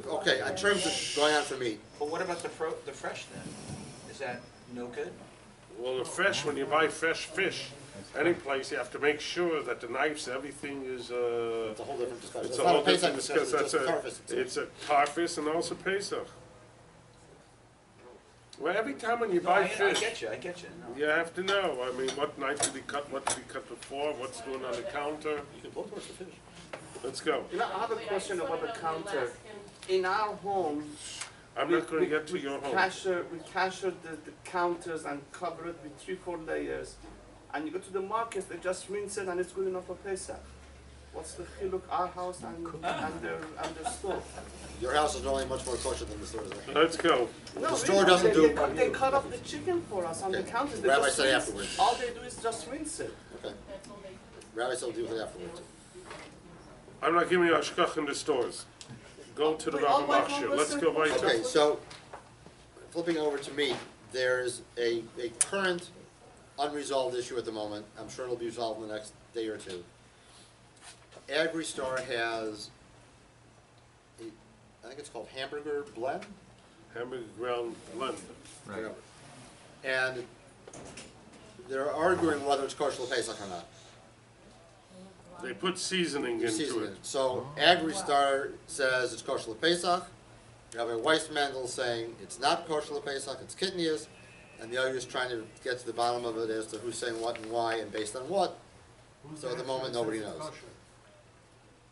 Speaker 3: Okay, in terms of going on for meat,
Speaker 6: But what about the fresh then? Is that no good?
Speaker 1: Well, the fresh, when you buy fresh fish, any place, you have to make sure that the knives, everything is,
Speaker 3: it's a whole different discussion.
Speaker 1: it's
Speaker 3: It's
Speaker 1: a
Speaker 3: not
Speaker 1: whole
Speaker 3: a Pesach
Speaker 1: different
Speaker 3: discussion,
Speaker 1: discussion.
Speaker 3: it's just carcass.
Speaker 1: It's a carcass and also Pesach. Well, every time when you buy
Speaker 6: I
Speaker 1: fish,
Speaker 6: get you, I get you. No.
Speaker 1: you have to know, I mean, what knife did he cut, what did he cut before, what's doing on the counter?
Speaker 3: You can both work for fish.
Speaker 1: Let's go.
Speaker 8: You know, I have a question about the counter. In our home,
Speaker 1: I'm not gonna get to your home.
Speaker 8: we cashier the counters and cover it with 3-4 layers. And you go to the market, they just rinse it and it's good enough for Pesach. What's the chiluk our house and their store?
Speaker 3: Your house is normally much more kosher than the store's.
Speaker 1: Let's go.
Speaker 3: The store doesn't do.
Speaker 8: They cut off the chicken for us on the
Speaker 3: Okay.
Speaker 8: counters. They
Speaker 3: Rabbi
Speaker 8: just
Speaker 3: said
Speaker 8: rinse-
Speaker 3: afterwards.
Speaker 8: All they do is just rinse it.
Speaker 3: Okay. Rabbi said we'll deal with it afterwards.
Speaker 1: I'm not giving you ashkach in the stores. Go to the Rabbi Machshir. Let's go right to.
Speaker 3: Okay, so flipping over to meat, there's a current unresolved issue at the moment. I'm sure it'll be resolved in the next day or two. AgriStar has I think it's called hamburger blend.
Speaker 1: Hamburger ground blend.
Speaker 10: Right.
Speaker 3: And they're arguing whether it's kosher Pesach or not.
Speaker 1: They put seasoning into
Speaker 3: Season
Speaker 1: it.
Speaker 3: it. So AgriStar says it's kosher Pesach. Rabbi Weissmandel saying it's not kosher Pesach, it's kitnias, and the other is trying to get to the bottom of it as to who's saying what and why and based on what. So at the moment, nobody knows.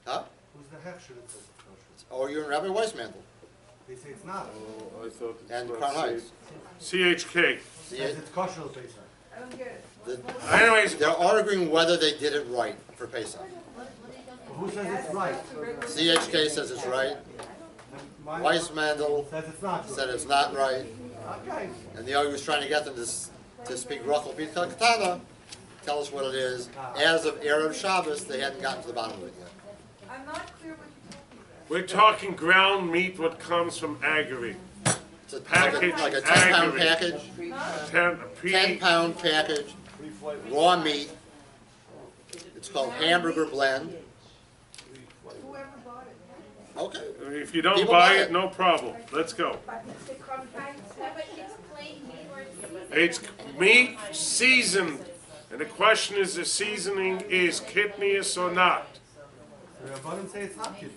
Speaker 3: Huh?
Speaker 11: Who's the hechsher that says it's kosher?
Speaker 3: Oh, you're in Rabbi Weissmandel
Speaker 11: They say it's not.
Speaker 1: Oh, I thought it's
Speaker 3: and
Speaker 1: not
Speaker 3: Crown Heights.
Speaker 1: CHK.
Speaker 11: Says it's kosher Pesach.
Speaker 2: I don't get it.
Speaker 3: The-
Speaker 1: Anyways,
Speaker 3: They're arguing whether they did it right for Pesach.
Speaker 11: Who says it's right?
Speaker 3: CHK says it's right,
Speaker 11: My-
Speaker 3: Weissmandel
Speaker 11: Says it's not.
Speaker 3: said it's not right,
Speaker 11: Okay.
Speaker 3: and the other was trying to get them to speak Rachel Pete Katana, tell us what it is. As of Erev Shabbos, they hadn't gotten to the bottom of it yet.
Speaker 2: I'm not clear what you're talking about.
Speaker 1: we're talking ground meat, what comes from Agri.
Speaker 3: It's a,
Speaker 1: Package,
Speaker 3: like a 10-pound
Speaker 1: agri.
Speaker 3: package, 10-pound package, raw meat. It's called hamburger blend.
Speaker 2: Whoever bought it.
Speaker 3: Okay.
Speaker 1: If you don't
Speaker 3: People
Speaker 1: buy
Speaker 3: buy
Speaker 1: it,
Speaker 3: it.
Speaker 1: no problem. Let's go.
Speaker 2: But it's the contact.
Speaker 1: It's meat seasoned, and the question is, the seasoning is kitnius or not?
Speaker 11: The Rabbanim say it's not kitnias.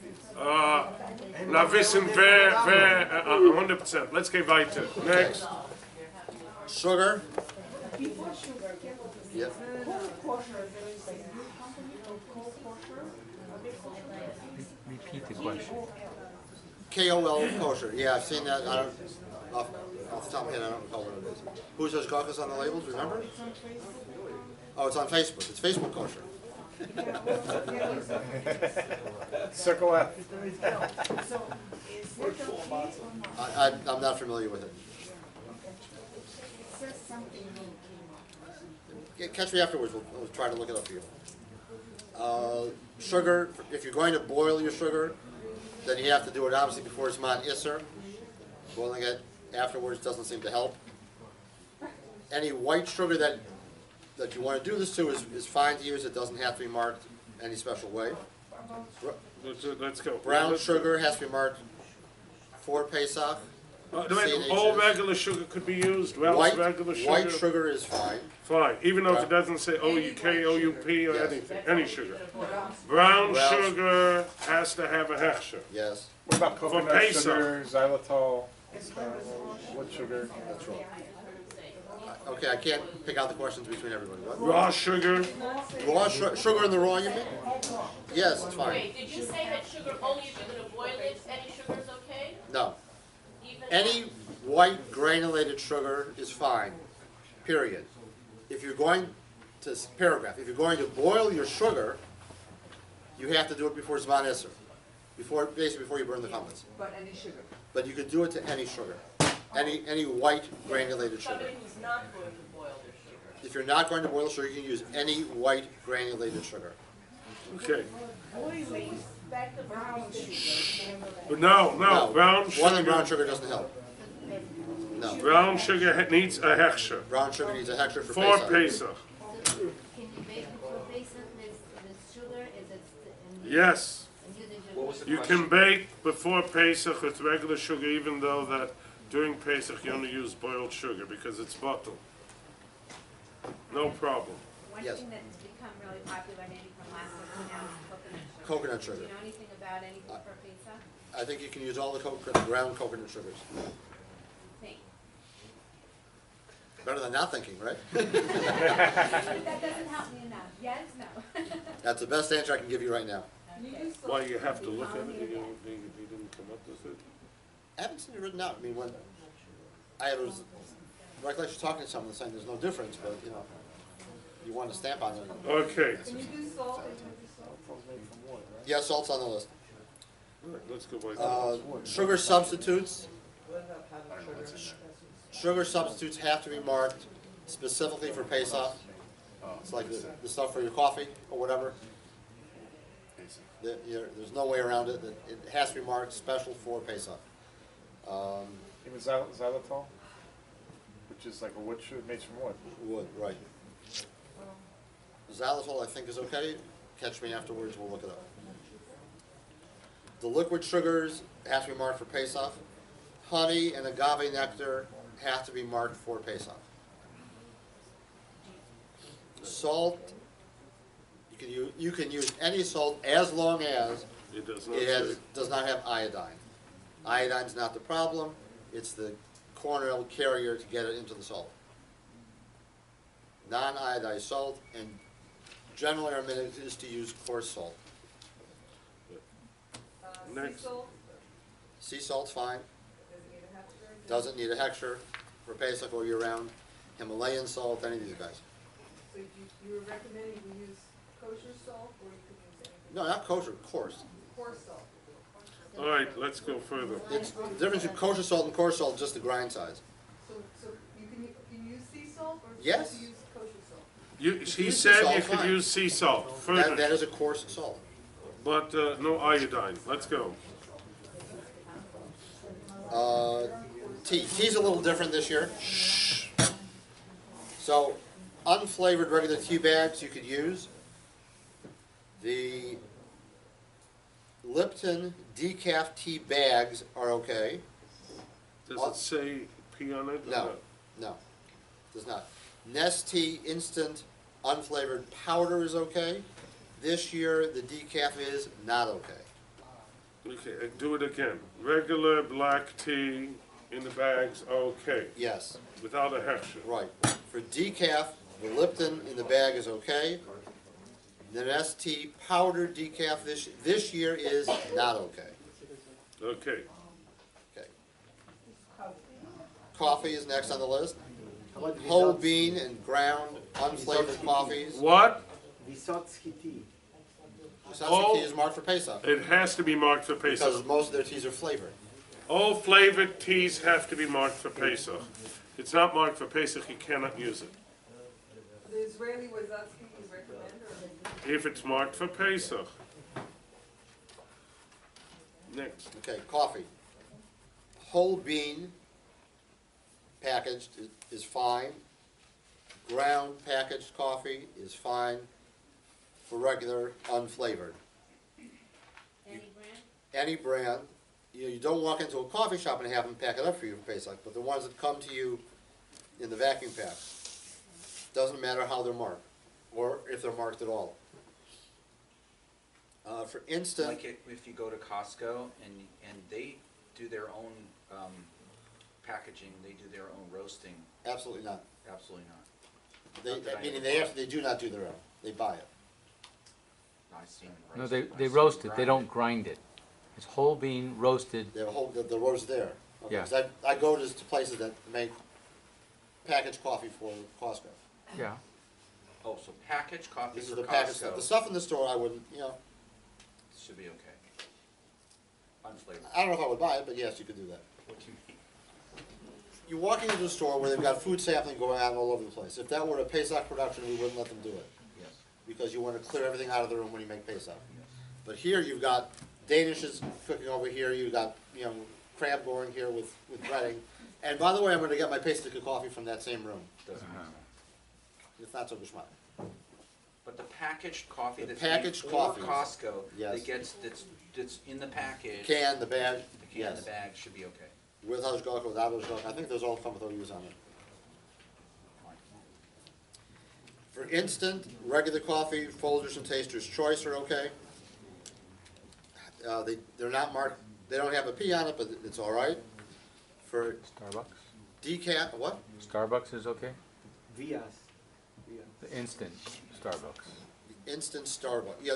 Speaker 1: Na wissen wer 100%. Let's get weiter. Next.
Speaker 3: Sugar. Yep.
Speaker 10: Repeat the question.
Speaker 3: KOL kosher. Yeah, I've seen that. I don't, off the top of my head, I don't recall what it is. Who says kosher on the labels? Remember? Oh, it's on Facebook. It's Facebook kosher.
Speaker 7: Circle F.
Speaker 3: I'm not familiar with it. Catch me afterwards. We'll try to look it up for you. Sugar. If you're going to boil your sugar, then you have to do it obviously before it's man isser. Boiling it afterwards doesn't seem to help. Any white sugar that you want to do this to is fine to use. It doesn't have to be marked any special way.
Speaker 1: Let's go.
Speaker 3: Brown sugar has to be marked for Pesach.
Speaker 1: All regular sugar could be used. Wells regular sugar.
Speaker 3: White sugar is fine.
Speaker 1: Fine, even though it doesn't say OUK, OUP, or
Speaker 3: Yes.
Speaker 1: anything, any sugar. Brown
Speaker 3: Brown
Speaker 1: sugar has to have a hechsher.
Speaker 3: Yes.
Speaker 7: What about coconut
Speaker 1: Pesach.
Speaker 7: sugar, xylitol? What sugar?
Speaker 3: That's wrong. Okay, I can't pick out the questions between everybody. What?
Speaker 1: Raw sugar,
Speaker 3: Raw sugar in the raw, you mean? Yes, it's fine.
Speaker 12: Wait, did you say that sugar, only if you're gonna boil it, any sugar is okay?
Speaker 3: No.
Speaker 12: Even?
Speaker 3: Any white granulated sugar is fine, period. If you're going to, paragraph, if you're going to boil your sugar, you have to do it before Zman Isser. Basically before you burn the chametz.
Speaker 4: But any sugar.
Speaker 3: But you could do it to any sugar. Any white granulated sugar.
Speaker 12: Somebody who's not going to boil their sugar.
Speaker 3: If you're not going to boil sugar, you can use any white granulated sugar.
Speaker 1: okay.
Speaker 4: Back to brown sugar.
Speaker 1: But no, brown
Speaker 3: More than brown
Speaker 1: sugar,
Speaker 3: sugar doesn't help. No.
Speaker 1: brown sugar needs a hechsher
Speaker 3: Brown sugar needs a hectare for
Speaker 1: for
Speaker 3: Pesach.
Speaker 1: Pesach.
Speaker 9: Can you bake before Pesach with sugar? Is it
Speaker 1: Yes,
Speaker 9: using
Speaker 6: What was the
Speaker 1: you
Speaker 6: question?
Speaker 1: can bake before Pesach with regular sugar, even though that during Pesach you only use boiled sugar because it's bottled. No problem.
Speaker 2: One
Speaker 3: Yes.
Speaker 2: thing that's become really popular maybe from last year now is coconut sugar.
Speaker 3: Coconut
Speaker 2: Do
Speaker 3: sugar.
Speaker 2: you know anything about anything for Pesach?
Speaker 3: I think you can use all the ground coconut sugars.
Speaker 2: Think.
Speaker 3: Better than not thinking, right?
Speaker 2: That doesn't help me enough. Yes, no.
Speaker 3: That's the best answer I can give you right now.
Speaker 1: Why you have to look at it, you didn't come up with it?
Speaker 3: I haven't seen it written out. I mean, when I was recollection talking to someone saying there's no difference, but you know, you want a stamp on it.
Speaker 1: Okay,
Speaker 2: Can you do salt?
Speaker 3: Yeah, salt's on the list.
Speaker 1: all right, let's go by that.
Speaker 3: Sugar substitutes. Sugar substitutes have to be marked specifically for Pesach. It's like the stuff for your coffee or whatever. There's no way around it. It has to be marked special for Pesach.
Speaker 7: Even xylitol, which is like a wood sugar made from wood.
Speaker 3: Wood, right. Xylitol, I think, is okay. Catch me afterwards, we'll look it up. The liquid sugars have to be marked for Pesach. Honey and agave nectar have to be marked for Pesach. Salt, you can use any salt as long as
Speaker 1: It does not
Speaker 3: it
Speaker 1: say.
Speaker 3: does not have iodine. Iodine's not the problem, it's the corneal carrier to get it into the salt. Non-iodized salt, and generally our minute is to use coarse salt.
Speaker 1: Next.
Speaker 3: Sea salt's fine, doesn't need a hechsher for Pesach all year round. Himalayan salt, any of these guys.
Speaker 2: So you were recommending you use kosher salt or you could use anything?
Speaker 3: No, not kosher, coarse.
Speaker 2: Coarse salt.
Speaker 1: All right, let's go further.
Speaker 3: It's the difference between kosher salt and coarse salt, just the grind size.
Speaker 2: So you can use sea salt or
Speaker 3: Yes.
Speaker 2: you use kosher salt?
Speaker 1: He
Speaker 3: use
Speaker 1: said
Speaker 3: salt,
Speaker 1: you could
Speaker 3: fine.
Speaker 1: use sea salt,
Speaker 3: That
Speaker 1: further,
Speaker 3: is a coarse salt.
Speaker 1: but no iodine. Let's go.
Speaker 3: Tea. Tea's a little different this year. So, unflavored regular tea bags you could use. The Lipton decaf tea bags are okay.
Speaker 1: Does it say pea on it? or
Speaker 3: No,
Speaker 1: not?
Speaker 3: no, does not. Nestea instant unflavored powder is okay. This year, the decaf is not okay.
Speaker 1: Okay, do it again. Regular black tea in the bags, okay,
Speaker 3: Yes,
Speaker 1: without a hechsher.
Speaker 3: right. For decaf, the Lipton in the bag is okay. The Nestea powdered decaf this year is not okay.
Speaker 1: Okay,
Speaker 3: Okay. Coffee is next on the list.
Speaker 11: How about
Speaker 3: Whole bean and ground unflavored coffees.
Speaker 1: what?
Speaker 11: Vysotsky tea.
Speaker 3: Sasaki tea is marked for Pesach
Speaker 1: It has to be marked for
Speaker 3: because
Speaker 1: Pesach.
Speaker 3: most of their teas are flavored.
Speaker 1: All flavored teas have to be marked for Pesach. If it's not marked for Pesach, you cannot use it.
Speaker 2: The Israeli Wazatsky you recommend or?
Speaker 1: If it's marked for Pesach. Next.
Speaker 3: Okay, coffee. Whole bean packaged is fine. Ground packaged coffee is fine for regular unflavored.
Speaker 9: any brand?
Speaker 3: Any brand. You don't walk into a coffee shop and have them pack it up for you for Pesach, but the ones that come to you in the vacuum pack, doesn't matter how they're marked, or if they're marked at all. For instant,
Speaker 6: Like if you go to Costco and they do their own packaging, they do their own roasting?
Speaker 3: Absolutely not.
Speaker 6: Absolutely not.
Speaker 3: They,
Speaker 6: Not that I
Speaker 3: meaning
Speaker 6: ever
Speaker 3: they
Speaker 6: bought.
Speaker 3: actually, they do not do their own, they buy it.
Speaker 6: I've seen them
Speaker 10: No,
Speaker 6: roast it. I've
Speaker 10: they
Speaker 6: seen
Speaker 10: roast
Speaker 6: them
Speaker 10: it, they
Speaker 6: grind
Speaker 10: don't grind it. It's whole bean roasted,
Speaker 3: They have a whole, the roast there. Okay,
Speaker 10: Yeah.
Speaker 3: 'cause I go to places that make packaged coffee for Costco.
Speaker 10: yeah.
Speaker 6: Oh, so packaged coffee
Speaker 3: This
Speaker 6: for
Speaker 3: is the packaged stuff.
Speaker 6: Costco
Speaker 3: The stuff in the store, I wouldn't,
Speaker 6: should be okay. Unflavored.
Speaker 3: I don't know if I would buy it, but yes, you could do that.
Speaker 6: What do you mean?
Speaker 3: You're walking into a store where they've got food sampling going on all over the place. If that were a Pesach production, we wouldn't let them do it,
Speaker 6: Yes.
Speaker 3: because you want to clear everything out of the room when you make Pesach. But here, you've got Danishes cooking over here, you've got, crab going here with breading. And by the way, I'm gonna get my Pesach coffee from that same room.
Speaker 6: Doesn't make sense.
Speaker 3: It's not so geschmack.
Speaker 6: But the packaged coffee
Speaker 3: The
Speaker 6: that's
Speaker 3: packaged
Speaker 6: before
Speaker 3: coffees.
Speaker 6: Costco,
Speaker 3: Yes.
Speaker 6: that gets, that's in the package.
Speaker 3: Can, the bag,
Speaker 6: The can,
Speaker 3: yes.
Speaker 6: the bag should be okay.
Speaker 3: With hashgacha, without hashgacha, I think those all come with OUs on it.
Speaker 6: Fine.
Speaker 3: For instant, regular coffee, Folgers and Taster's Choice are okay. They're not marked, they don't have a P on it, but it's all right. For
Speaker 10: Starbucks?
Speaker 3: decaf, what?
Speaker 10: Starbucks is okay?
Speaker 11: Vias.
Speaker 10: The instant Starbucks.
Speaker 3: Instant Starbucks, yeah,